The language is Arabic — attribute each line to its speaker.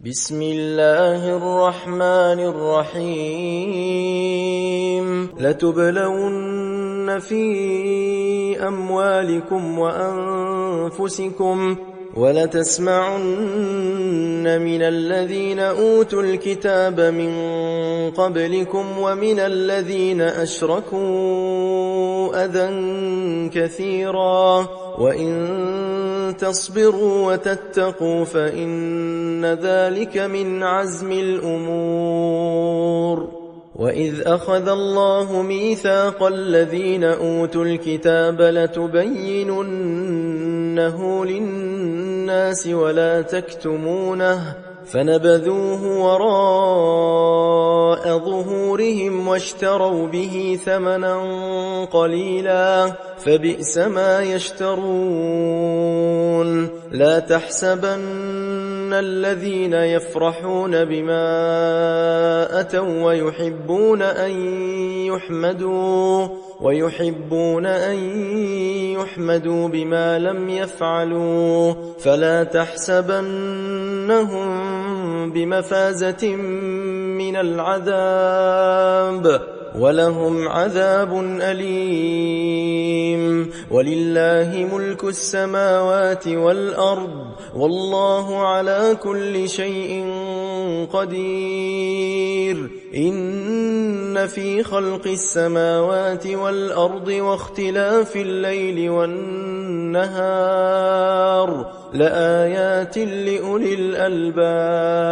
Speaker 1: بسم الله الرحمن الرحيم لتبلون في أموالكم وأنفسكم ولتسمعن من الذين أوتوا الكتاب من قبلكم ومن الذين أشركوا أذى كثيرا وإن تصبروا وتتقوا فإن ذلك من عزم الأمور. وإذ أخذ الله ميثاق الذين أوتوا الكتاب لتبيننه للناس ولا تكتمونه فنبذوه وراء ظهورهم واشتروا به ثمنا قليلا فبئس ما يشترون. لا تحسبن الذين يفرحون بما أتوا ويحبون أن يحمدوا بما لم يفعلوا فلا تحسبنهم بمفازة من العذاب ولهم عذاب أليم. ولله ملك السماوات والأرض والله على كل شيء قدير. إن في خلق السماوات والأرض واختلاف الليل والنهار لآيات لأولي الألباب.